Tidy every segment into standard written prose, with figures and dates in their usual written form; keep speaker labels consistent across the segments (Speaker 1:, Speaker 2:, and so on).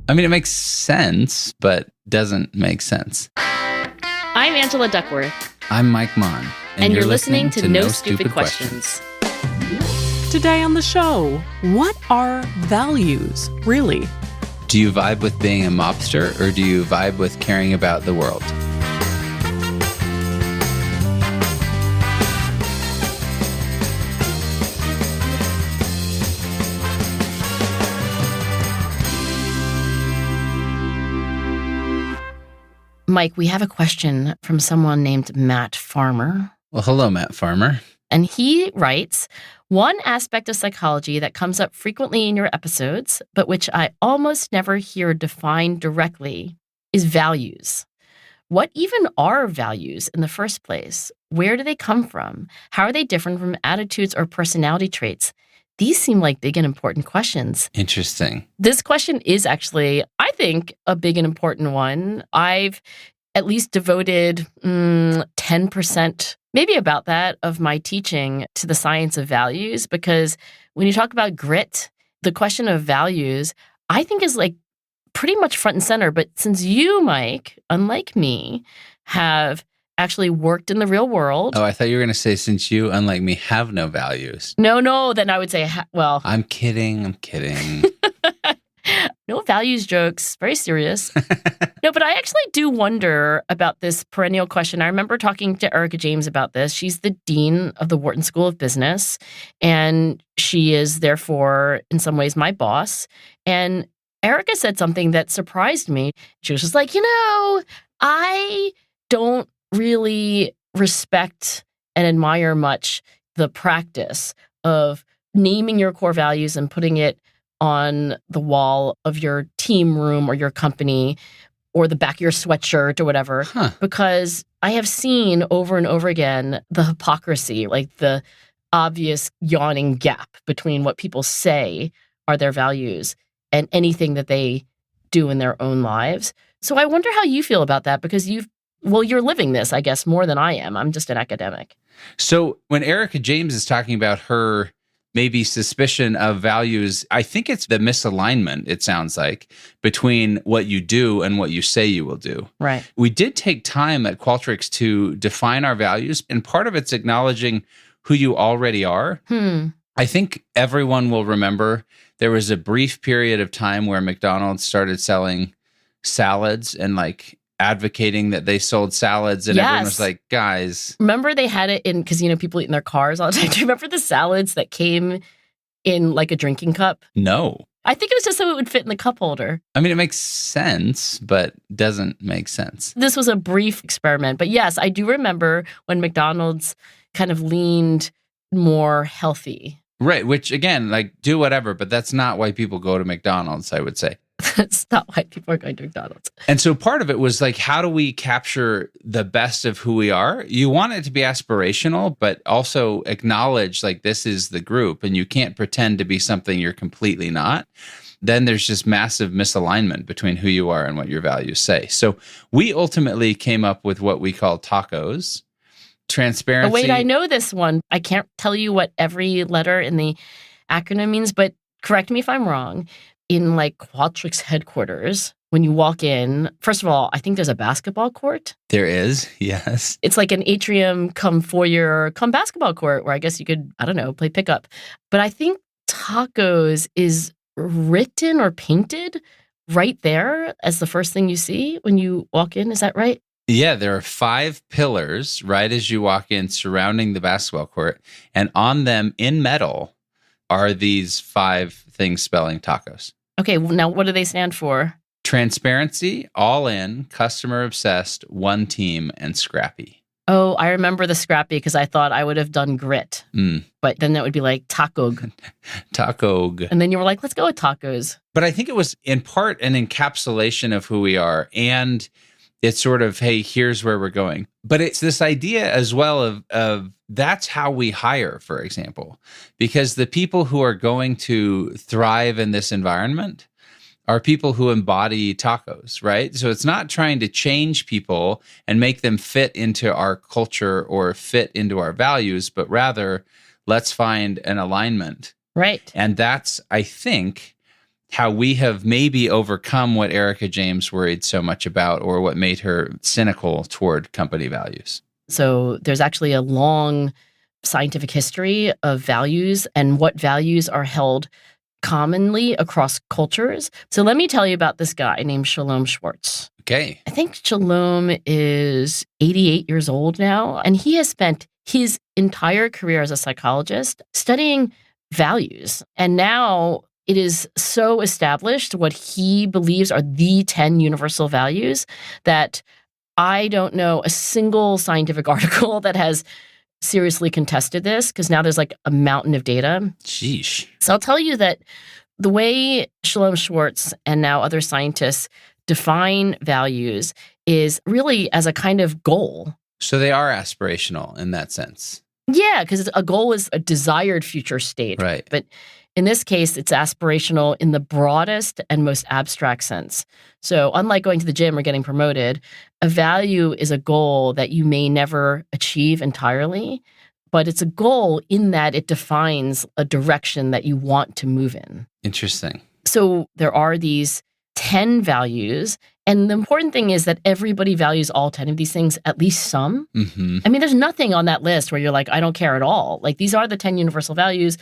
Speaker 1: I mean, it makes sense, but doesn't make sense.
Speaker 2: I'm Angela Duckworth.
Speaker 1: I'm Mike Maughan.
Speaker 2: And you're listening to No Stupid Questions.
Speaker 3: Today on the show, what are values, really?
Speaker 1: Do you vibe with being a mobster, or do you vibe with caring about the world?
Speaker 2: Mike, we have a question from someone named Matt Farmer.
Speaker 1: Well, hello, Matt Farmer.
Speaker 2: And he writes, one aspect of psychology that comes up frequently in your episodes, but which I almost never hear defined directly, is values. What even are values in the first place? Where do they come from? How are they different from attitudes or personality traits? These seem like big and important questions.
Speaker 1: Interesting.
Speaker 2: This question is actually, I think, a big and important one. I've at least devoted 10%, maybe about that, of my teaching to the science of values, because when you talk about grit, the question of values, I think is like pretty much front and center. But since you, Mike, unlike me, have actually worked in the real world.
Speaker 1: Oh, I thought you were going to say, since you, unlike me, have no values.
Speaker 2: No, then I would say, well.
Speaker 1: I'm kidding.
Speaker 2: No values jokes, very serious. No, but I actually do wonder about this perennial question. I remember talking to Erica James about this. She's the dean of the Wharton School of Business, and she is therefore, in some ways, my boss. And Erica said something that surprised me. She was just like, I don't really respect and admire much the practice of naming your core values and putting it on the wall of your team room or your company or the back of your sweatshirt or whatever, because I have seen over and over again the hypocrisy, like the obvious yawning gap between what people say are their values and anything that they do in their own lives. So I wonder how you feel about that, because you're living this, I guess, more than I am. I'm just an academic.
Speaker 1: So when Erica James is talking about her maybe suspicion of values, I think it's the misalignment, it sounds like, between what you do and what you say you will do.
Speaker 2: Right.
Speaker 1: We did take time at Qualtrics to define our values, and part of it's acknowledging who you already are. I think everyone will remember there was a brief period of time where McDonald started selling salads and like advocating that they sold salads, and everyone was like, guys.
Speaker 2: Remember they had it in, because, people eat in their cars all the time. Do you remember the salads that came in like a drinking cup?
Speaker 1: No.
Speaker 2: I think it was just so it would fit in the cup holder.
Speaker 1: I mean, it makes sense, but doesn't make sense.
Speaker 2: This was a brief experiment. But yes, I do remember when McDonald's kind of leaned more healthy.
Speaker 1: Right, which again, like, do whatever, but that's not why people go to McDonald's, I would say.
Speaker 2: That's not why people are going to McDonald's.
Speaker 1: And so part of it was like, how do we capture the best of who we are? You want it to be aspirational, but also acknowledge like this is the group and you can't pretend to be something you're completely not. Then there's just massive misalignment between who you are and what your values say. So we ultimately came up with what we call tacos. Transparency.
Speaker 2: Oh, wait, I know this one. I can't tell you what every letter in the acronym means, but correct me if I'm wrong. In like Qualtrics headquarters, when you walk in, first of all, I think there's a basketball court.
Speaker 1: There is, yes.
Speaker 2: It's like an atrium come foyer, come basketball court where I guess you could, play pickup. But I think tacos is written or painted right there as the first thing you see when you walk in. Is that right?
Speaker 1: Yeah, there are 5 pillars right as you walk in surrounding the basketball court. And on them in metal are these 5 things spelling tacos.
Speaker 2: Okay, now what do they stand for?
Speaker 1: Transparency, all in, customer obsessed, one team, and scrappy.
Speaker 2: Oh, I remember the scrappy because I thought I would have done grit. But then that would be like tacog.
Speaker 1: Tacog.
Speaker 2: And then you were like, let's go with tacos.
Speaker 1: But I think it was in part an encapsulation of who we are, and it's sort of, hey, here's where we're going. But it's this idea as well of that's how we hire, for example, because the people who are going to thrive in this environment are people who embody tacos, right? So it's not trying to change people and make them fit into our culture or fit into our values, but rather let's find an alignment.
Speaker 2: Right.
Speaker 1: And that's, I think, how we have maybe overcome what Erica James worried so much about, or what made her cynical toward company values.
Speaker 2: So there's actually a long scientific history of values and what values are held commonly across cultures. So let me tell you about this guy named Shalom Schwartz.
Speaker 1: Okay.
Speaker 2: I think Shalom is 88 years old now, and he has spent his entire career as a psychologist studying values. And now it is so established what he believes are the 10 universal values that I don't know a single scientific article that has seriously contested this, because now there's like a mountain of data.
Speaker 1: Sheesh.
Speaker 2: So I'll tell you that the way Shalom Schwartz and now other scientists define values is really as a kind of goal.
Speaker 1: So they are aspirational in that sense.
Speaker 2: Yeah, because a goal is a desired future state.
Speaker 1: Right.
Speaker 2: But in this case, it's aspirational in the broadest and most abstract sense. So unlike going to the gym or getting promoted, a value is a goal that you may never achieve entirely, but it's a goal in that it defines a direction that you want to move in.
Speaker 1: Interesting.
Speaker 2: So there are these 10 values, and the important thing is that everybody values all 10 of these things, at least some.
Speaker 1: Mm-hmm.
Speaker 2: I mean, there's nothing on that list where you're like, I don't care at all. Like, these are the 10 universal values.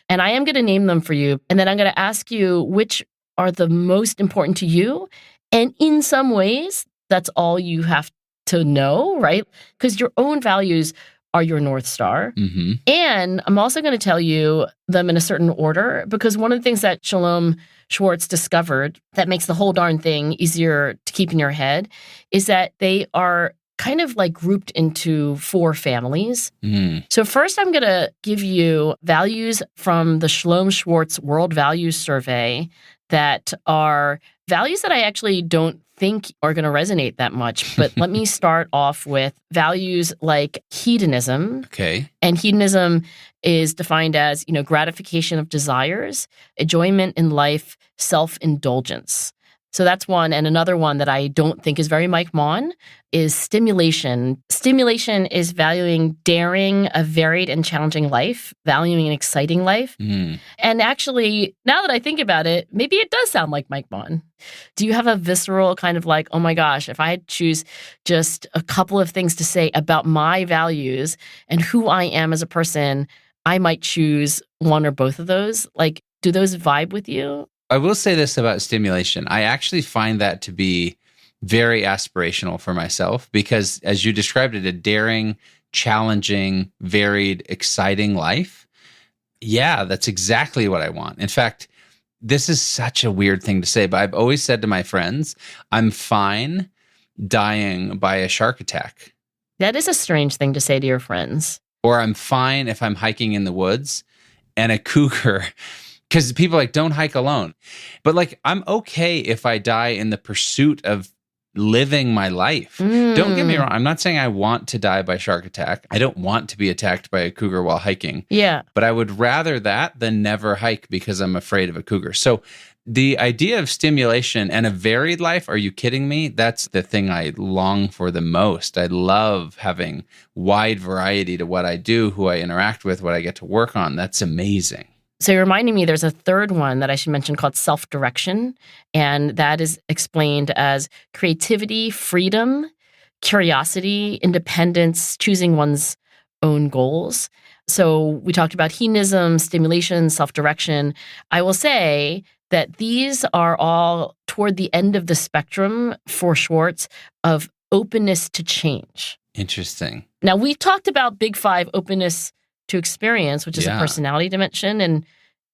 Speaker 2: And I am going to name them for you. And then I'm going to ask you which are the most important to you. And in some ways, that's all you have to know, right? Because your own values are your North Star.
Speaker 1: Mm-hmm.
Speaker 2: And I'm also going to tell you them in a certain order, because one of the things that Shalom Schwartz discovered that makes the whole darn thing easier to keep in your head is that they are kind of like grouped into 4 families.
Speaker 1: Mm.
Speaker 2: So first, I'm going to give you values from the Shalom Schwartz World Values Survey that are values that I actually don't think are going to resonate that much. But let me start off with values like hedonism.
Speaker 1: Okay.
Speaker 2: And hedonism is defined as, gratification of desires, enjoyment in life, self-indulgence. So that's one. And another one that I don't think is very Mike Maughan is stimulation. Stimulation is valuing daring, a varied and challenging life, valuing an exciting life.
Speaker 1: Mm.
Speaker 2: And actually, now that I think about it, maybe it does sound like Mike Maughan. Do you have a visceral kind of like, oh my gosh, if I had to choose just a couple of things to say about my values and who I am as a person, I might choose one or both of those? Like, do those vibe with you?
Speaker 1: I will say this about stimulation. I actually find that to be very aspirational for myself because, as you described it, a daring, challenging, varied, exciting life. Yeah, that's exactly what I want. In fact, this is such a weird thing to say, but I've always said to my friends, I'm fine dying by a shark attack.
Speaker 2: That is a strange thing to say to your friends.
Speaker 1: Or I'm fine if I'm hiking in the woods and a cougar. Because people are like, don't hike alone. But like, I'm okay if I die in the pursuit of living my life. Don't get me wrong. I'm not saying I want to die by shark attack. I don't want to be attacked by a cougar while hiking.
Speaker 2: Yeah.
Speaker 1: But I would rather that than never hike because I'm afraid of a cougar. So the idea of stimulation and a varied life, are you kidding me? That's the thing I long for the most. I love having wide variety to what I do, who I interact with, what I get to work on. That's amazing.
Speaker 2: So you're reminding me there's a third one that I should mention called self-direction, and that is explained as creativity, freedom, curiosity, independence, choosing one's own goals. So we talked about hedonism, stimulation, self-direction. I will say that these are all toward the end of the spectrum for Schwartz of openness to change.
Speaker 1: Interesting.
Speaker 2: Now, we talked about Big Five openness to experience, which is a personality dimension. And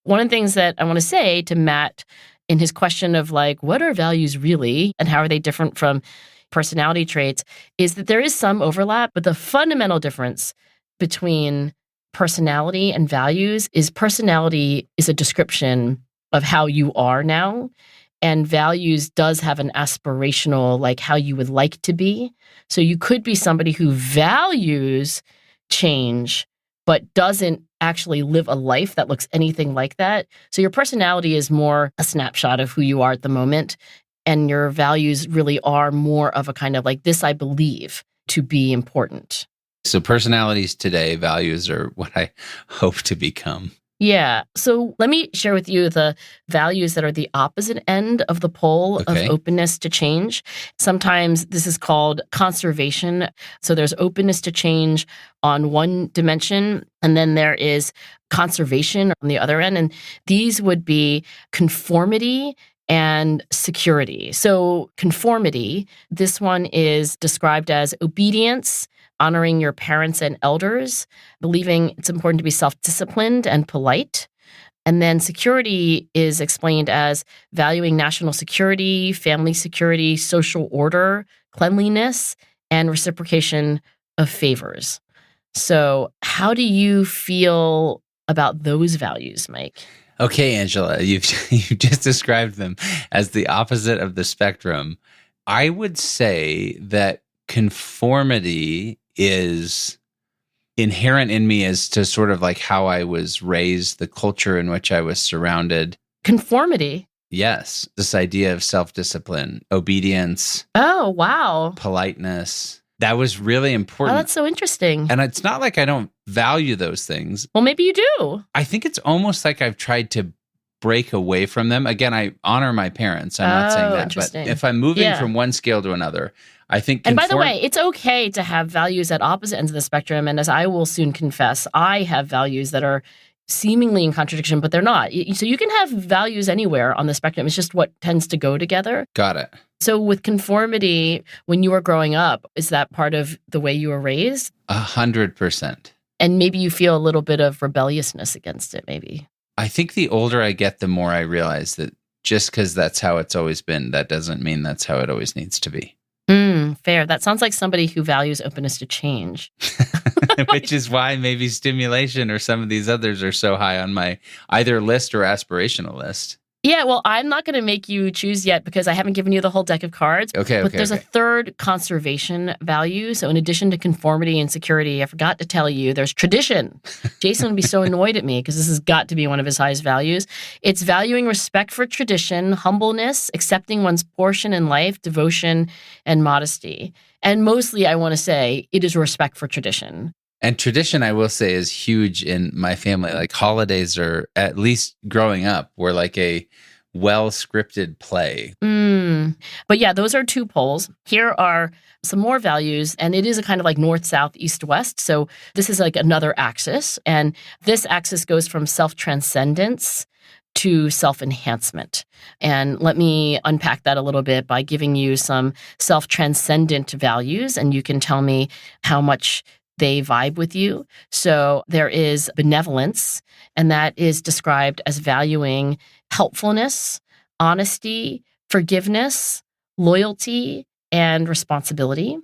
Speaker 2: one of the things that I want to say to Matt in his question of like, what are values really and how are they different from personality traits is that there is some overlap, but the fundamental difference between personality and values is personality is a description of how you are now. And values does have an aspirational, like how you would like to be. So you could be somebody who values change, but doesn't actually live a life that looks anything like that. So your personality is more a snapshot of who you are at the moment. And your values really are more of a kind of like, this I believe to be important.
Speaker 1: So personalities today, values are what I hope to become.
Speaker 2: Yeah. So let me share with you the values that are the opposite end of the pole of openness to change. Sometimes this is called conservation. So there's openness to change on one dimension, and then there is conservation on the other end. And these would be conformity and security. So conformity, this one is described as obedience, honoring your parents and elders, believing it's important to be self-disciplined and polite. And then security is explained as valuing national security, family security, social order, cleanliness, and reciprocation of favors. So how do you feel about those values, Mike?
Speaker 1: Okay, Angela, you've just described them as the opposite of the spectrum. I would say that conformity is inherent in me as to sort of like how I was raised, the culture in which I was surrounded.
Speaker 2: Conformity?
Speaker 1: Yes. This idea of self-discipline, obedience.
Speaker 2: Oh, wow.
Speaker 1: Politeness. That was really important.
Speaker 2: Oh, that's so interesting.
Speaker 1: And it's not like I don't value those things.
Speaker 2: Well, maybe you do.
Speaker 1: I think it's almost like I've tried to break away from them. Again, I honor my parents. I'm not saying that. But if I'm moving from one scale to another, I think
Speaker 2: And by the way, it's okay to have values at opposite ends of the spectrum. And as I will soon confess, I have values that are seemingly in contradiction, but they're not. So you can have values anywhere on the spectrum. It's just what tends to go together.
Speaker 1: Got it.
Speaker 2: So with conformity, when you were growing up, is that part of the way you were raised?
Speaker 1: 100%.
Speaker 2: And maybe you feel a little bit of rebelliousness against it, maybe.
Speaker 1: I think the older I get, the more I realize that just because that's how it's always been, that doesn't mean that's how it always needs to be.
Speaker 2: Fair. That sounds like somebody who values openness to change.
Speaker 1: Which is why maybe stimulation or some of these others are so high on my either list or aspirational list.
Speaker 2: Yeah, well, I'm not going to make you choose yet because I haven't given you the whole deck of cards. But there's a third conservation value. So in addition to conformity and security, I forgot to tell you, there's tradition. Jason would be so annoyed at me because this has got to be one of his highest values. It's valuing respect for tradition, humbleness, accepting one's portion in life, devotion, and modesty. And mostly, I want to say, it is respect for tradition.
Speaker 1: And tradition, I will say, is huge in my family. Like holidays are, at least growing up, were like a well-scripted play.
Speaker 2: But yeah, those are two poles. Here are some more values, and it is a kind of like north, south, east, west. So this is like another axis. And this axis goes from self-transcendence to self-enhancement. And let me unpack that a little bit by giving you some self-transcendent values, and you can tell me how much they vibe with you. So there is benevolence, and that is described as valuing helpfulness, honesty, forgiveness, loyalty, and responsibility.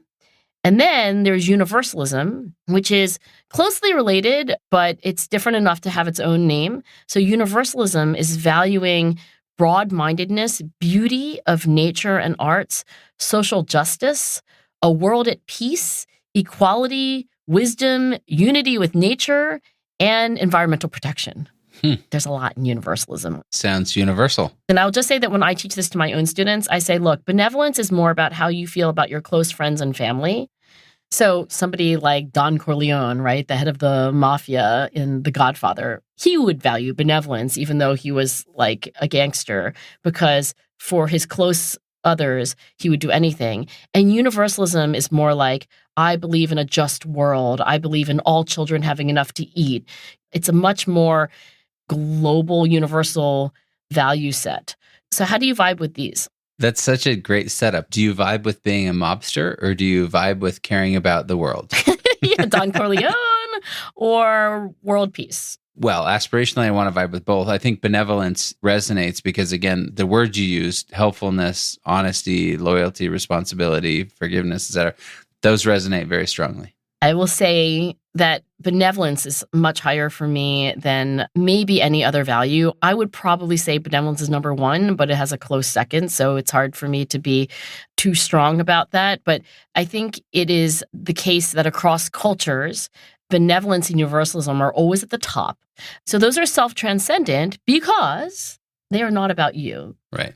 Speaker 2: And then there's universalism, which is closely related, but it's different enough to have its own name. So universalism is valuing broad-mindedness, beauty of nature and arts, social justice, a world at peace, equality, wisdom, unity with nature, and environmental protection. There's a lot in universalism.
Speaker 1: Sounds universal.
Speaker 2: And I'll just say that when I teach this to my own students, I say, look, benevolence is more about how you feel about your close friends and family. So somebody like Don Corleone, right, the head of the mafia in The Godfather, he would value benevolence, even though he was like a gangster, because for his close others, he would do anything. And universalism is more like, I believe in a just world. I believe in all children having enough to eat. It's a much more global, universal value set. So how do you vibe with these?
Speaker 1: That's such a great setup. Do you vibe with being a mobster, or do you vibe with caring about the world?
Speaker 2: Yeah, Don Corleone or world peace.
Speaker 1: Well, aspirationally, I want to vibe with both. I think benevolence resonates because, again, the words you used, helpfulness, honesty, loyalty, responsibility, forgiveness, etc., those resonate very strongly.
Speaker 2: I will say that benevolence is much higher for me than maybe any other value. I would probably say benevolence is number one, but it has a close second, so it's hard for me to be too strong about that. But I think it is the case that across cultures, benevolence and universalism are always at the top. So those are self-transcendent because they are not about you.
Speaker 1: Right.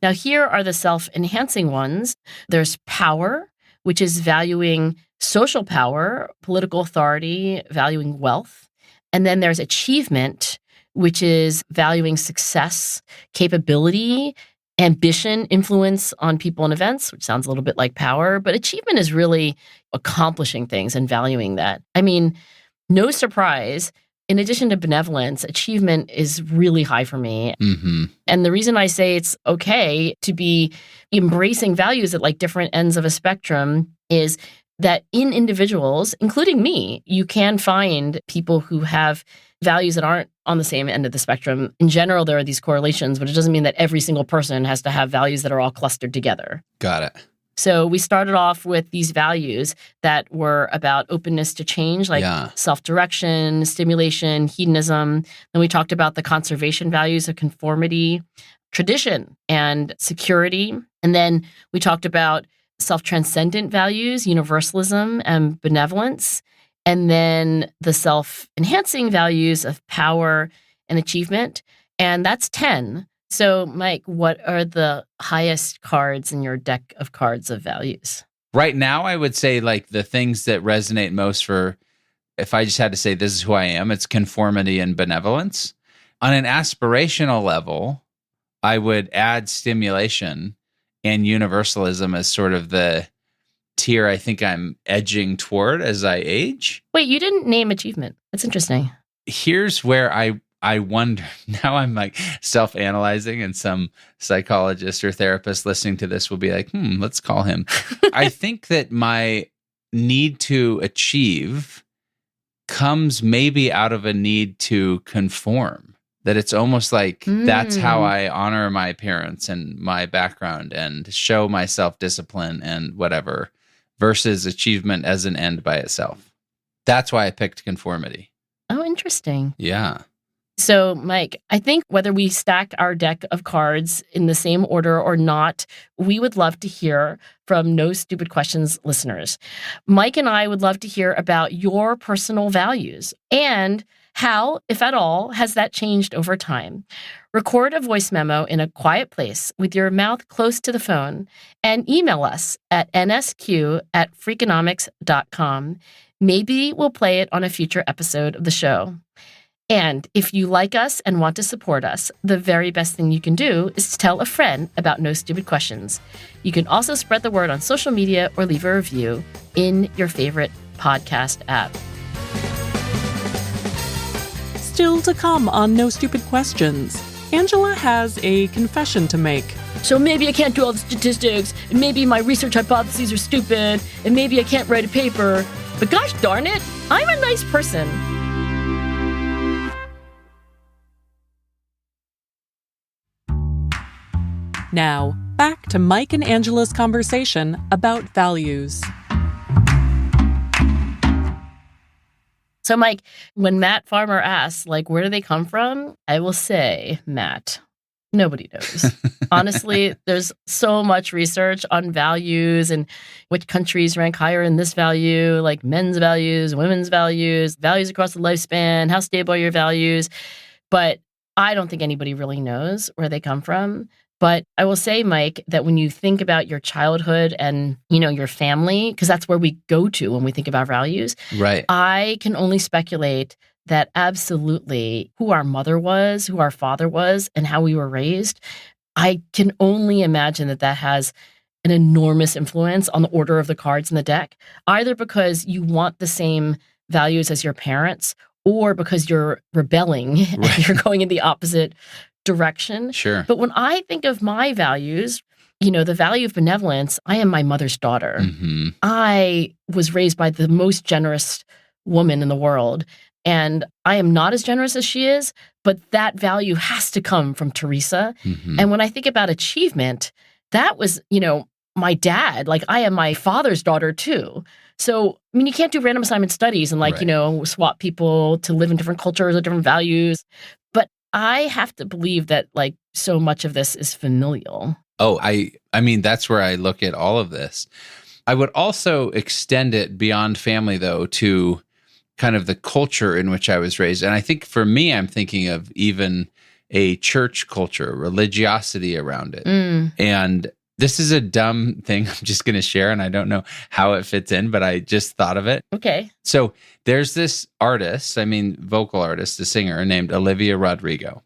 Speaker 2: Now, here are the self-enhancing ones. There's power, which is valuing social power, political authority, valuing wealth. And then there's achievement, which is valuing success, capability, ambition, influence on people and events, which sounds a little bit like power. But achievement is really accomplishing things and valuing that. I mean, no surprise, in addition to benevolence, achievement is really high for me.
Speaker 1: Mm-hmm.
Speaker 2: And the reason I say it's okay to be embracing values at like different ends of a spectrum is that in individuals, including me, you can find people who have values that aren't on the same end of the spectrum. In general, there are these correlations, but it doesn't mean that every single person has to have values that are all clustered together.
Speaker 1: Got it.
Speaker 2: So we started off with these values that were about openness to change, like self-direction, stimulation, hedonism. Then we talked about the conservation values of conformity, tradition, and security. And then we talked about self-transcendent values, universalism, and benevolence. And then the self-enhancing values of power and achievement. And that's 10. So, Mike, what are the highest cards in your deck of cards of values?
Speaker 1: Right now, I would say like the things that resonate most for, if I just had to say this is who I am, it's conformity and benevolence. On an aspirational level, I would add stimulation and universalism as sort of the tier I think I'm edging toward as I age.
Speaker 2: Wait, you didn't name achievement. That's interesting.
Speaker 1: Here's where I wonder, now I'm like self-analyzing, and some psychologist or therapist listening to this will be like, let's call him. I think that my need to achieve comes maybe out of a need to conform, that it's almost like that's how I honor my parents and my background and show my self-discipline and whatever, versus achievement as an end by itself. That's why I picked conformity.
Speaker 2: Oh, interesting.
Speaker 1: Yeah.
Speaker 2: So, Mike, I think whether we stack our deck of cards in the same order or not, we would love to hear from No Stupid Questions listeners. Mike and I would love to hear about your personal values and how, if at all, has that changed over time. Record a voice memo in a quiet place with your mouth close to the phone and email us at nsq@freakonomics.com. Maybe we'll play it on a future episode of the show. And if you like us and want to support us, the very best thing you can do is to tell a friend about No Stupid Questions. You can also spread the word on social media or leave a review in your favorite podcast app.
Speaker 3: Still to come on No Stupid Questions, Angela has a confession to make.
Speaker 2: So maybe I can't do all the statistics, and maybe my research hypotheses are stupid, and maybe I can't write a paper, but gosh darn it, I'm a nice person.
Speaker 3: Now, back to Mike and Angela's conversation about values.
Speaker 2: So, Mike, when Matt Farmer asks, like, where do they come from? I will say, Matt, nobody knows. Honestly, there's so much research on values and which countries rank higher in this value, like men's values, women's values, values across the lifespan, how stable are your values. But I don't think anybody really knows where they come from. But I will say, Mike, that when you think about your childhood and, your family, because that's where we go to when we think about values,
Speaker 1: right?
Speaker 2: I can only speculate that absolutely who our mother was, who our father was, and how we were raised, I can only imagine that that has an enormous influence on the order of the cards in the deck, either because you want the same values as your parents or because you're rebelling and you're going in the opposite direction.
Speaker 1: Sure.
Speaker 2: But when I think of my values, the value of benevolence, I am my mother's daughter.
Speaker 1: Mm-hmm.
Speaker 2: I was raised by the most generous woman in the world. And I am not as generous as she is, but that value has to come from Teresa.
Speaker 1: Mm-hmm.
Speaker 2: And when I think about achievement, that was, my dad. Like, I am my father's daughter too. So, you can't do random assignment studies and swap people to live in different cultures or different values. But I have to believe that so much of this is familial.
Speaker 1: Oh, I mean, that's where I look at all of this. I would also extend it beyond family, though, to kind of the culture in which I was raised. And I think for me, I'm thinking of even a church culture, religiosity around it. And This is a dumb thing I'm just going to share, and I don't know how it fits in, but I just thought of it.
Speaker 2: Okay.
Speaker 1: So there's this vocal artist, a singer named Olivia Rodrigo.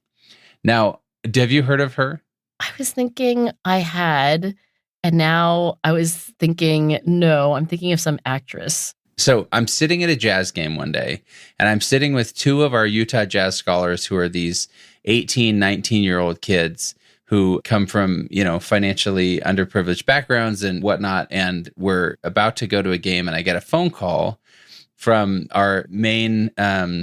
Speaker 1: Now, have you heard of her?
Speaker 2: I was thinking I had, and now I was thinking, no, I'm thinking of some actress.
Speaker 1: So I'm sitting at a jazz game one day, and I'm sitting with two of our Utah jazz scholars who are these 18, 19-year-old kids who come from, financially underprivileged backgrounds and whatnot. And we're about to go to a game, and I get a phone call from our main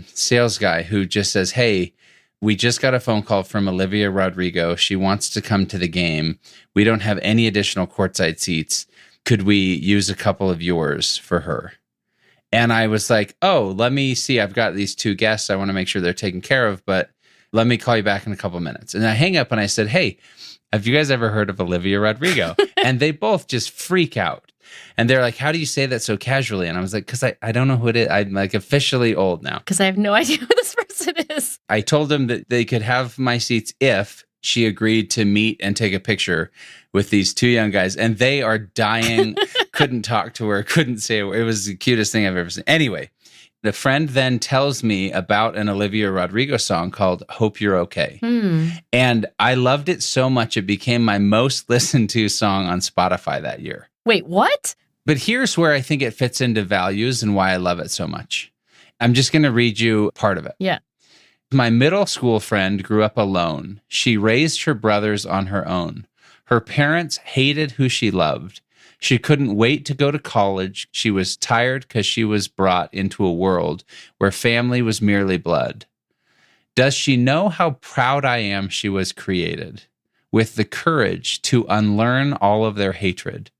Speaker 1: sales guy who just says, "Hey, we just got a phone call from Olivia Rodrigo. She wants to come to the game. We don't have any additional courtside seats. Could we use a couple of yours for her?" And I was like, "Oh, let me see. I've got these two guests. I want to make sure they're taken care of, but let me call you back in a couple of minutes." And I hang up and I said, "Hey, have you guys ever heard of Olivia Rodrigo?" And they both just freak out. And they're like, "How do you say that so casually?" And I was like, "Because I don't know who it is. I'm like officially old now."
Speaker 2: Because I have no idea who this person is.
Speaker 1: I told them that they could have my seats if she agreed to meet and take a picture with these two young guys. And they are dying, couldn't talk to her, couldn't say it. It was the cutest thing I've ever seen. Anyway, the friend then tells me about an Olivia Rodrigo song called "Hope You're Okay." And I loved it so much, it became my most listened to song on Spotify that year.
Speaker 2: Wait, what?
Speaker 1: But here's where I think it fits into values and why I love it so much. I'm just going to read you part of it.
Speaker 2: Yeah.
Speaker 1: "My middle school friend grew up alone. She raised her brothers on her own. Her parents hated who she loved. She couldn't wait to go to college. She was tired because she was brought into a world where family was merely blood. Does she know how proud I am she was created, with the courage to unlearn all of their hatred?"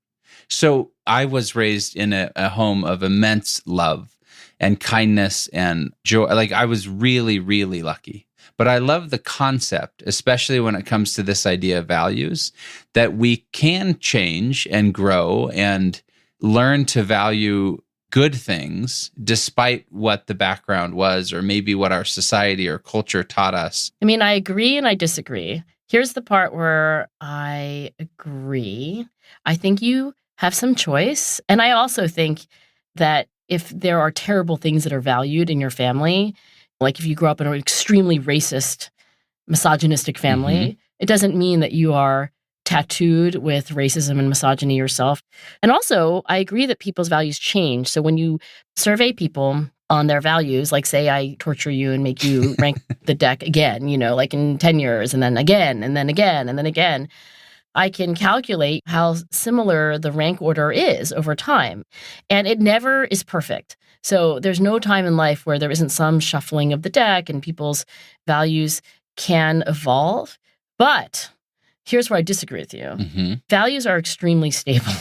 Speaker 1: So I was raised in a home of immense love and kindness and joy. Like, I was really, really lucky. But I love the concept, especially when it comes to this idea of values, that we can change and grow and learn to value good things despite what the background was, or maybe what our society or culture taught us.
Speaker 2: I mean, I agree and I disagree. Here's the part where I agree. I think you have some choice. And I also think that if there are terrible things that are valued in your family, like if you grew up in an extremely racist, misogynistic family, it doesn't mean that you are tattooed with racism and misogyny yourself. And also, I agree that people's values change. So when you survey people on their values, like say I torture you and make you rank the deck again, like in 10 years, and then again, and then again, and then again, I can calculate how similar the rank order is over time. And it never is perfect. So there's no time in life where there isn't some shuffling of the deck and people's values can evolve. But here's where I disagree with you. Values are extremely stable.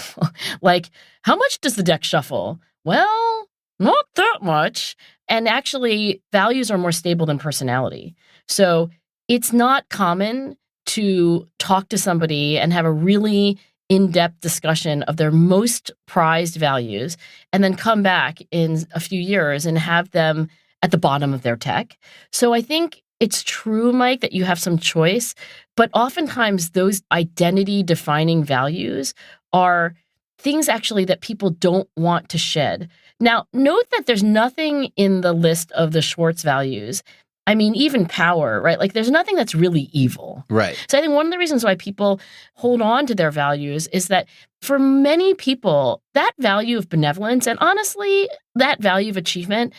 Speaker 2: Like, how much does the deck shuffle? Well, not that much. And actually, values are more stable than personality. So it's not common to talk to somebody and have a really in-depth discussion of their most prized values and then come back in a few years and have them at the bottom of their tech. So I think it's true, Mike, that you have some choice, but oftentimes those identity-defining values are things actually that people don't want to shed. Now, note that there's nothing in the list of the Schwartz values. I mean, even power, right? Like, there's nothing that's really evil.
Speaker 1: Right.
Speaker 2: So I think one of the reasons why people hold on to their values is that for many people, that value of benevolence and honestly, that value of achievement,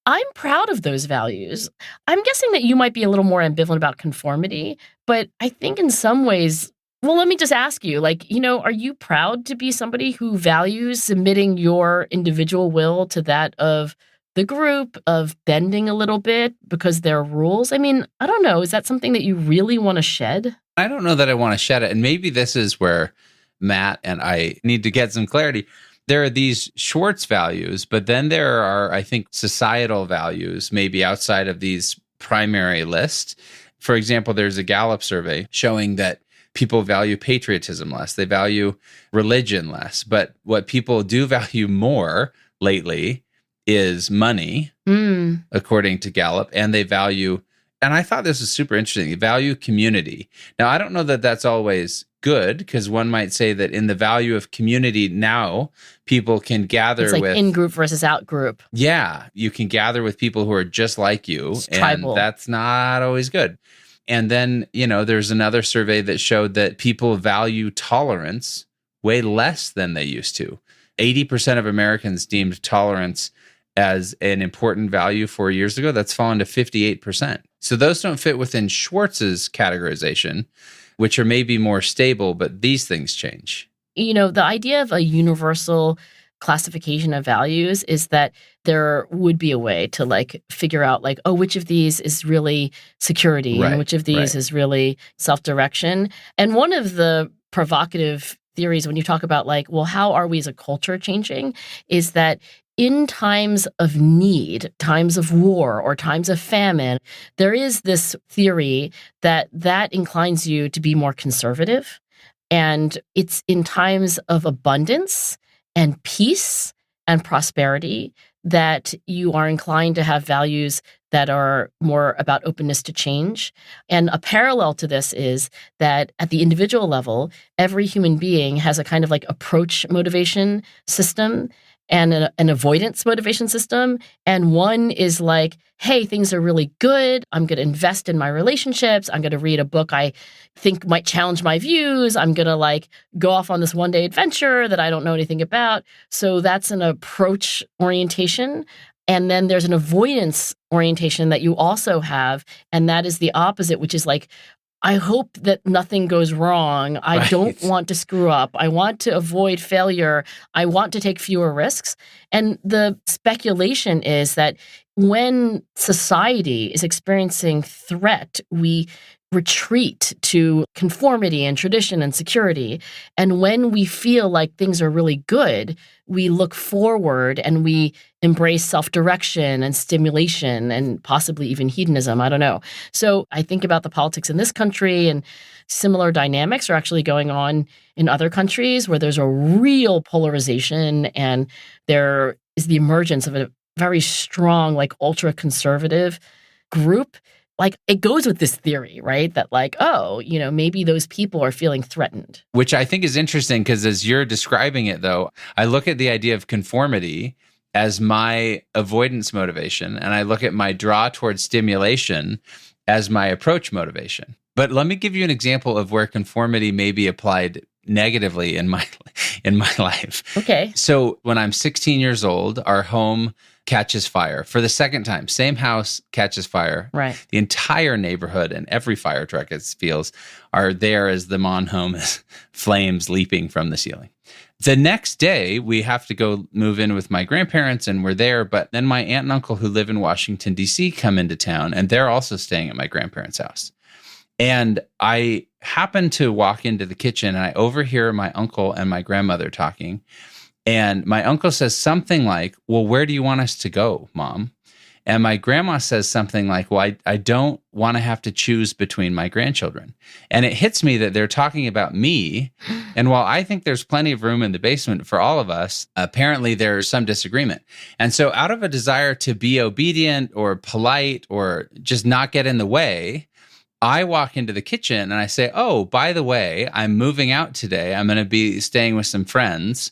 Speaker 2: I'm proud of those values. I'm guessing that you might be a little more ambivalent about conformity, but I think in some ways, well, let me just ask you, are you proud to be somebody who values submitting your individual will to that of the group, of bending a little bit because there are rules? I mean, I don't know. Is that something that you really want to shed?
Speaker 1: I don't know that I want to shed it. And maybe this is where Matt and I need to get some clarity. There are these Schwartz values, but then there are, I think, societal values, maybe outside of these primary lists. For example, there's a Gallup survey showing that people value patriotism less. They value religion less. But what people do value more lately is money, according to Gallup, and they value, and I thought this was super interesting, they value community. Now, I don't know that that's always good, because one might say that in the value of community now, people can gather
Speaker 2: It's like
Speaker 1: with
Speaker 2: in-group versus out-group.
Speaker 1: Yeah, you can gather with people who are just like you,
Speaker 2: It's
Speaker 1: and
Speaker 2: tribal.
Speaker 1: that's not always good. And then, there's another survey that showed that people value tolerance way less than they used to. 80% of Americans deemed tolerance as an important value 4 years ago. That's fallen to 58%. So those don't fit within Schwartz's categorization, which are maybe more stable, but these things change.
Speaker 2: The idea of a universal classification of values is that there would be a way to figure out which of these is really security and which of these is really self-direction. And one of the provocative theories when you talk about how are we as a culture changing is that in times of need, times of war, or times of famine, there is this theory that inclines you to be more conservative. And it's in times of abundance and peace and prosperity that you are inclined to have values that are more about openness to change. And a parallel to this is that at the individual level, every human being has a kind of approach motivation system and an avoidance motivation system. And one is hey, things are really good. I'm going to invest in my relationships. I'm going to read a book I think might challenge my views. I'm going to go off on this one-day adventure that I don't know anything about. So that's an approach orientation. And then there's an avoidance orientation that you also have. And that is the opposite, which is I hope that nothing goes wrong. I don't want to screw up. I want to avoid failure. I want to take fewer risks. And the speculation is that when society is experiencing threat, we retreat to conformity and tradition and security. And when we feel like things are really good, we look forward and we embrace self-direction and stimulation and possibly even hedonism. I don't know. So I think about the politics in this country, and similar dynamics are actually going on in other countries where there's a real polarization and there is the emergence of a very strong, ultra-conservative group. It goes with this theory, right? That maybe those people are feeling threatened.
Speaker 1: Which I think is interesting because as you're describing it, though, I look at the idea of conformity as my avoidance motivation, and I look at my draw towards stimulation as my approach motivation. But let me give you an example of where conformity may be applied negatively in my life.
Speaker 2: Okay.
Speaker 1: So when I'm 16 years old, our home catches fire for the second time. Same house catches fire.
Speaker 2: Right.
Speaker 1: The entire neighborhood and every fire truck, it feels, are there as the Maughan home is flames leaping from the ceiling. The next day, we have to go move in with my grandparents, and we're there. But then my aunt and uncle who live in Washington, D.C. come into town, and they're also staying at my grandparents' house. And I happen to walk into the kitchen, and I overhear my uncle and my grandmother talking. And my uncle says something like, well, where do you want us to go, Mom? And my grandma says something like, well, I don't want to have to choose between my grandchildren. And it hits me that they're talking about me. And while I think there's plenty of room in the basement for all of us, apparently there's some disagreement. And so out of a desire to be obedient or polite or just not get in the way, I walk into the kitchen and I say, oh, by the way, I'm moving out today. I'm going to be staying with some friends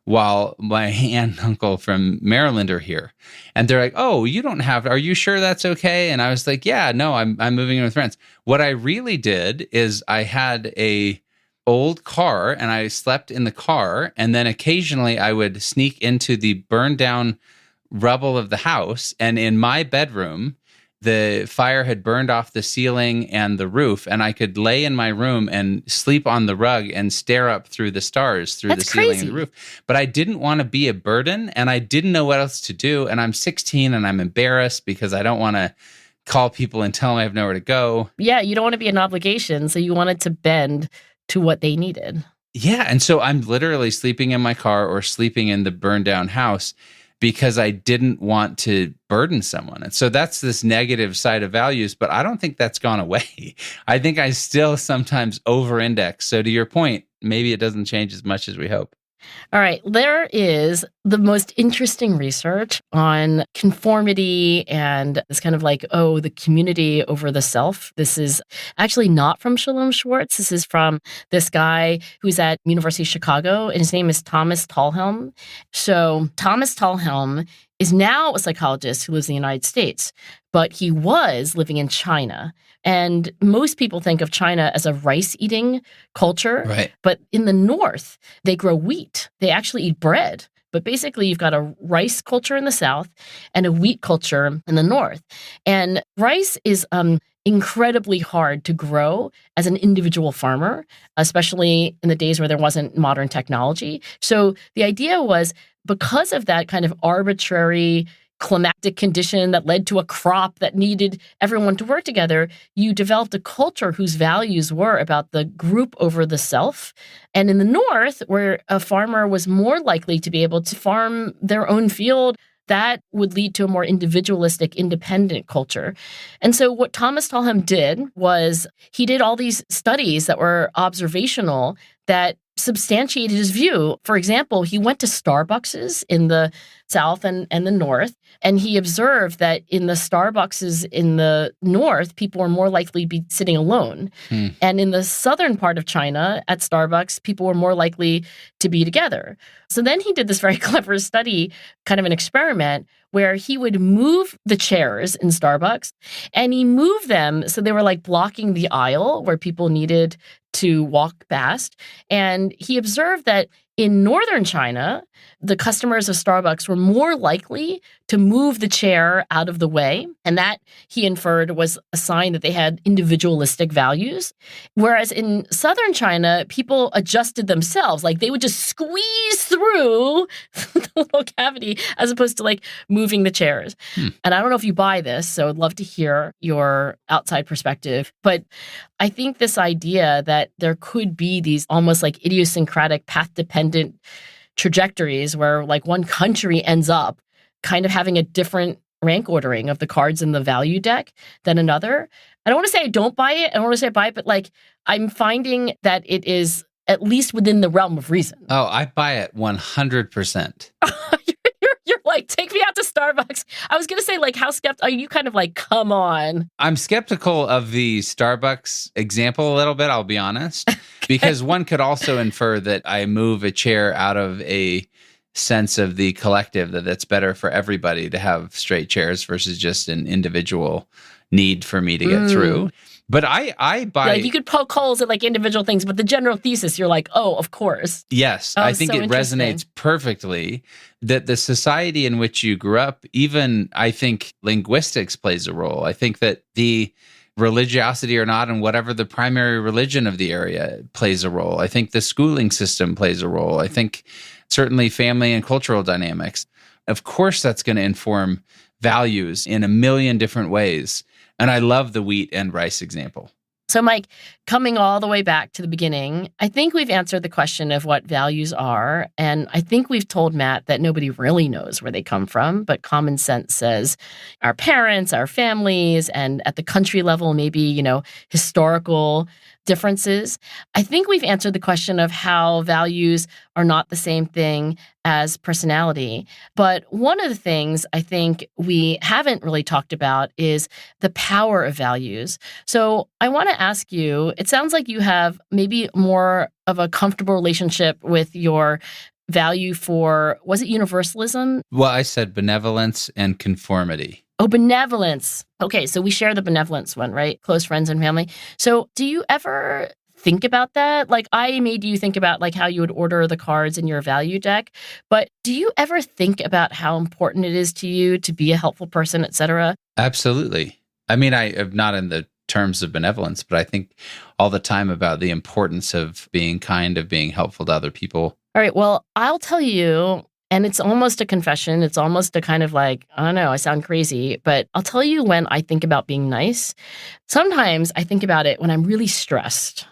Speaker 1: while my aunt and uncle from Maryland are here. And they're like, oh, you don't have, are you sure that's okay? And I was like, yeah, no, I'm moving in with friends. What I really did is I had a old car and I slept in the car. And then occasionally I would sneak into the burned down rubble of the house. And in my bedroom, the fire had burned off the ceiling and the roof, and I could lay in my room and sleep on the rug and stare up through the stars through
Speaker 2: That's
Speaker 1: the ceiling
Speaker 2: crazy.
Speaker 1: and the roof. But I didn't want to be a burden, and I didn't know what else to do. And I'm 16, and I'm embarrassed because I don't want to call people and tell them I have nowhere to go.
Speaker 2: Yeah, you don't want to be an obligation, so you wanted to bend to what they needed.
Speaker 1: Yeah, and so I'm literally sleeping in my car or sleeping in the burned down house because I didn't want to burden someone. And so that's this negative side of values, but I don't think that's gone away. I think I still sometimes over-index. So to your point, maybe it doesn't change as much as we hope.
Speaker 2: All right. There is the most interesting research on conformity and this kind of like, the community over the self. This is actually not from Shalom Schwartz. This is from this guy who's at University of Chicago, and his name is Thomas Talhelm. So Thomas Talhelm is now a psychologist who lives in the United States, but he was living in China. And most people think of China as a rice-eating culture.
Speaker 1: Right.
Speaker 2: But in the north, they grow wheat. They actually eat bread. But basically, you've got a rice culture in the south and a wheat culture in the north. And rice is incredibly hard to grow as an individual farmer, especially in the days where there wasn't modern technology. So the idea was, because of that kind of arbitrary climatic condition that led to a crop that needed everyone to work together, you developed a culture whose values were about the group over the self. And in the north, where a farmer was more likely to be able to farm their own field, that would lead to a more individualistic, independent culture. And so what Thomas Talhelm did was he did all these studies that were observational that substantiated his view. For example, he went to Starbucks in the South and the North, and he observed that in the Starbucks in the North, people were more likely to be sitting alone. And in the southern part of China, at Starbucks, people were more likely to be together. So then he did this very clever study, kind of an experiment, where he would move the chairs in Starbucks, and he moved them so they were like blocking the aisle where people needed to walk past. And he observed that in northern China, the customers of Starbucks were more likely to move the chair out of the way. And that, he inferred, was a sign that they had individualistic values. Whereas in southern China, people adjusted themselves. Like they would just squeeze through the little cavity as opposed to like moving the chairs. And I don't know if you buy this, so I'd love to hear your outside perspective. But I think this idea that there could be these almost like idiosyncratic, path-dependent trajectories where like one country ends up kind of having a different rank ordering of the cards in the value deck than another. I don't want to say I don't buy it. I don't want to say I buy it, but like I'm finding that it is at least within the realm of reason.
Speaker 1: Oh, I buy it 100%.
Speaker 2: You're like, take me out to Starbucks. I was going to say, like, how skeptical are you? Kind of like, come on.
Speaker 1: I'm skeptical of the Starbucks example a little bit, I'll be honest, because one could also infer that I move a chair out of a sense of the collective, that it's better for everybody to have straight chairs versus just an individual need for me to get through. But I buy...
Speaker 2: Like you could poke holes at like individual things, but the general thesis, you're like, oh, of course.
Speaker 1: Yes, I think it resonates perfectly that the society in which you grew up, even I think linguistics plays a role. I think that the religiosity or not, and whatever the primary religion of the area plays a role. I think the schooling system plays a role. I think certainly family and cultural dynamics. Of course, that's going to inform values in a million different ways. And I love the wheat and rice example.
Speaker 2: So, Mike, coming all the way back to the beginning, I think we've answered the question of what values are. And I think we've told Matt that nobody really knows where they come from, but common sense says our parents, our families, and at the country level, maybe, historical differences. I think we've answered the question of how values are not the same thing as personality. But one of the things I think we haven't really talked about is the power of values. So I want to ask you, it sounds like you have maybe more of a comfortable relationship with your value for, was it universalism?
Speaker 1: Well, I said benevolence and conformity.
Speaker 2: Oh, benevolence. Okay, so we share the benevolence one, right? Close friends and family. So do you ever think about that? Like I made you think about like how you would order the cards in your value deck, but do you ever think about how important it is to you to be a helpful person, et cetera?
Speaker 1: Absolutely. I mean, I am not in the terms of benevolence, but I think all the time about the importance of being kind, of being helpful to other people.
Speaker 2: All right, well, I'll tell you, and it's almost a confession. It's almost a kind of like, I don't know, I sound crazy, but I'll tell you when I think about being nice. Sometimes I think about it when I'm really stressed.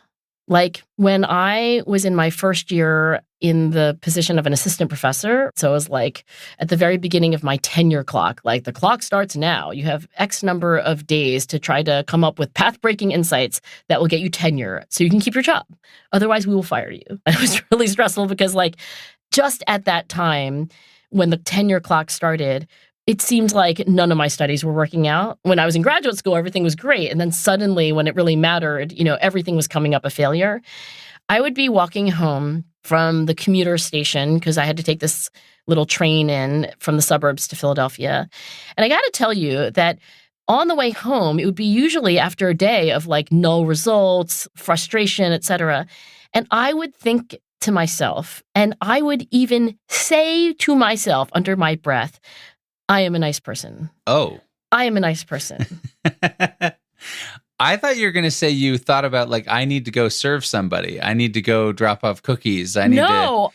Speaker 2: Like when I was in my first year in the position of an assistant professor, so it was like at the very beginning of my tenure clock, like the clock starts now. You have X number of days to try to come up with path-breaking insights that will get you tenure so you can keep your job. Otherwise, we will fire you. And it was really stressful because like just at that time, when the tenure clock started, it seemed like none of my studies were working out. When I was in graduate school, everything was great. And then suddenly, when it really mattered, everything was coming up a failure. I would be walking home from the commuter station because I had to take this little train in from the suburbs to Philadelphia. And I got to tell you that on the way home, it would be usually after a day of like null results, frustration, et cetera. And I would think to myself, and I would even say to myself under my breath, I am a nice person.
Speaker 1: Oh.
Speaker 2: I am a nice person.
Speaker 1: I thought you were going to say you thought about like, I need to go serve somebody. I need to go drop off cookies.
Speaker 2: No.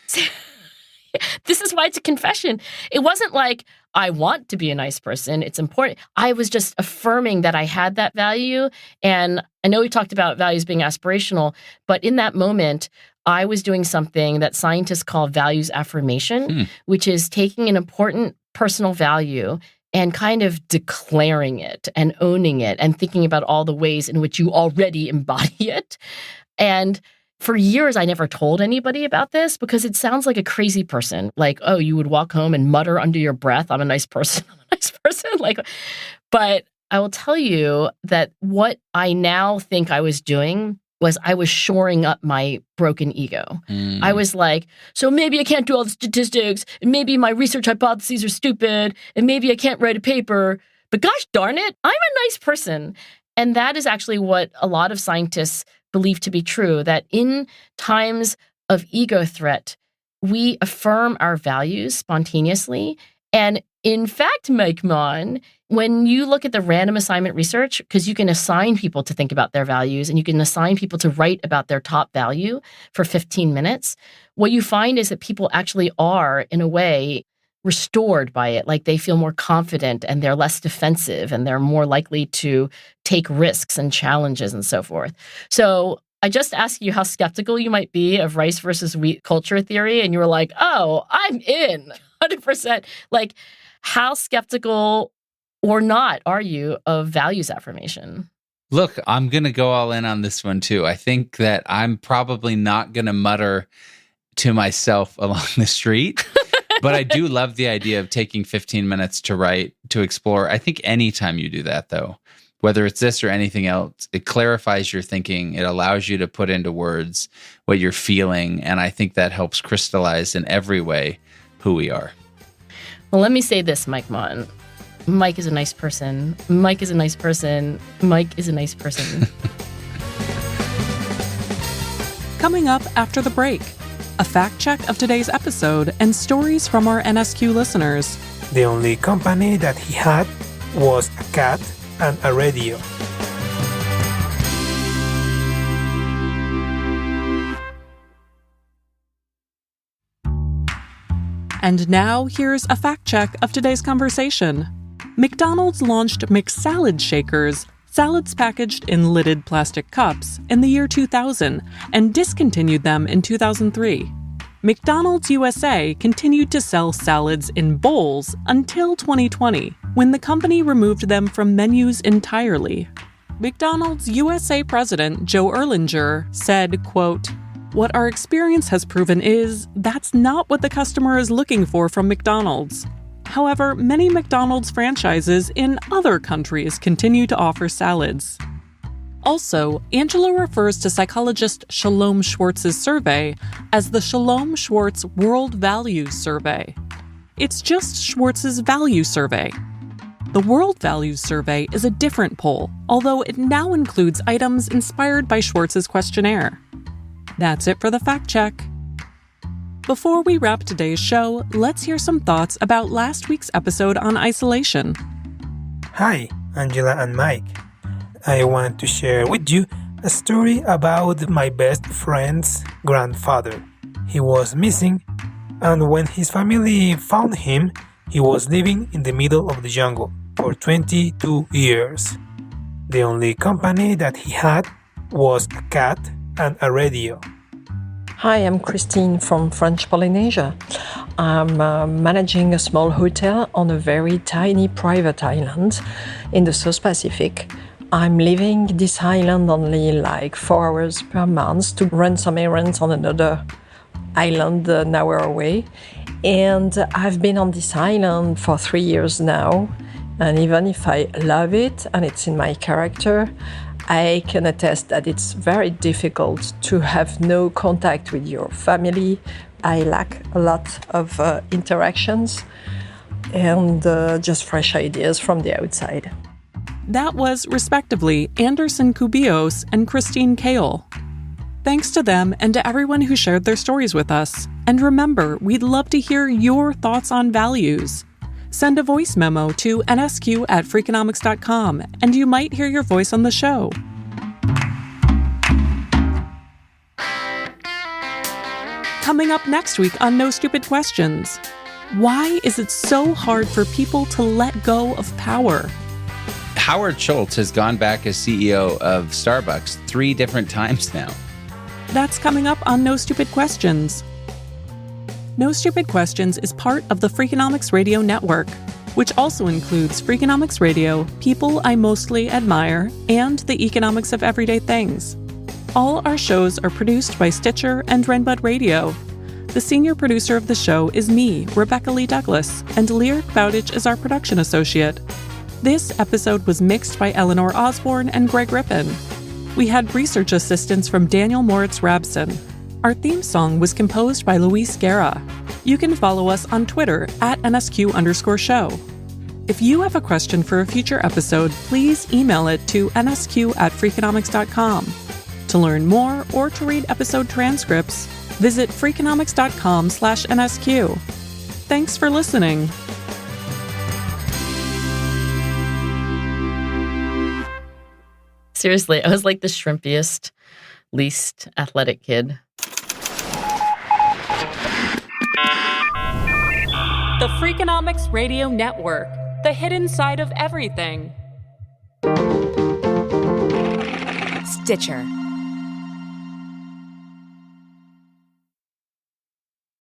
Speaker 2: This is why it's a confession. It wasn't like, I want to be a nice person. It's important. I was just affirming that I had that value. And I know we talked about values being aspirational, but in that moment, I was doing something that scientists call values affirmation, which is taking an important personal value and kind of declaring it and owning it and thinking about all the ways in which you already embody it. And for years, I never told anybody about this because it sounds like a crazy person. Like, oh, you would walk home and mutter under your breath, I'm a nice person, I'm a nice person. But I will tell you that what I now think I was doing was I was shoring up my broken ego. I was like, so maybe I can't do all the statistics, and maybe my research hypotheses are stupid, and maybe I can't write a paper, but gosh darn it, I'm a nice person. And that is actually what a lot of scientists believe to be true, that in times of ego threat, we affirm our values spontaneously. And in fact, Mike Maughan, when you look at the random assignment research, because you can assign people to think about their values and you can assign people to write about their top value for 15 minutes, what you find is that people actually are, in a way, restored by it. Like they feel more confident and they're less defensive and they're more likely to take risks and challenges and so forth. So I just asked you how skeptical you might be of rice versus wheat culture theory. And you were like, oh, I'm in 100%. Like, how skeptical or not are you of values affirmation?
Speaker 1: Look, I'm going to go all in on this one too. I think that I'm probably not going to mutter to myself along the street, but I do love the idea of taking 15 minutes to write, to explore. I think anytime you do that though, whether it's this or anything else, it clarifies your thinking. It allows you to put into words what you're feeling. And I think that helps crystallize in every way who we are.
Speaker 2: Well, let me say this, Mike Maughan. Mike is a nice person. Mike is a nice person. Mike is a nice person.
Speaker 3: Coming up after the break, a fact check of today's episode and stories from our NSQ listeners.
Speaker 4: The only company that he had was a cat and a radio.
Speaker 3: And now, here's a fact check of today's conversation. McDonald's launched McSalad Shakers, salads packaged in lidded plastic cups, in the year 2000 and discontinued them in 2003. McDonald's USA continued to sell salads in bowls until 2020, when the company removed them from menus entirely. McDonald's USA president Joe Erlinger said, quote, "What our experience has proven is that's not what the customer is looking for from McDonald's. However, many McDonald's franchises in other countries continue to offer salads." Also, Angela refers to psychologist Shalom Schwartz's survey as the Shalom Schwartz World Values Survey. It's just Schwartz's Value Survey. The World Values Survey is a different poll, although it now includes items inspired by Schwartz's questionnaire. That's it for the fact check. Before we wrap today's show, let's hear some thoughts about last week's episode on isolation.
Speaker 4: Hi, Angela and Mike. I want to share with you a story about my best friend's grandfather. He was missing, and when his family found him, he was living in the middle of the jungle for 22 years. The only company that he had was a cat and a radio.
Speaker 5: Hi, I'm Christine from French Polynesia. I'm managing a small hotel on a very tiny private island in the South Pacific. I'm leaving this island only like 4 hours per month to run some errands on another island an hour away. And I've been on this island for 3 years now. And even if I love it and it's in my character, I can attest that it's very difficult to have no contact with your family. I lack a lot of interactions and just fresh ideas from the outside.
Speaker 3: That was, respectively, Anderson Cubillos and Christine Kale. Thanks to them and to everyone who shared their stories with us. And remember, we'd love to hear your thoughts on values. Send a voice memo to nsq@freakonomics.com, and you might hear your voice on the show. Coming up next week on No Stupid Questions, why is it so hard for people to let go of power?
Speaker 1: Howard Schultz has gone back as CEO of Starbucks 3 different times now.
Speaker 3: That's coming up on No Stupid Questions. No Stupid Questions is part of the Freakonomics Radio Network, which also includes Freakonomics Radio, People I Mostly Admire, and The Economics of Everyday Things. All our shows are produced by Stitcher and Renbud Radio. The senior producer of the show is me, Rebecca Lee Douglas, and Lyric Bowditch is our production associate. This episode was mixed by Eleanor Osborne and Greg Rippin. We had research assistance from Daniel Moritz Rabson. Our theme song was composed by Luis Guerra. You can follow us on Twitter @NSQ_show. If you have a question for a future episode, please email it to nsq@freakonomics.com. To learn more or to read episode transcripts, visit freakonomics.com/NSQ. Thanks for listening.
Speaker 2: Seriously, I was like the shrimpiest, least athletic kid.
Speaker 3: The Freakonomics Radio Network, the hidden side of everything.
Speaker 6: Stitcher.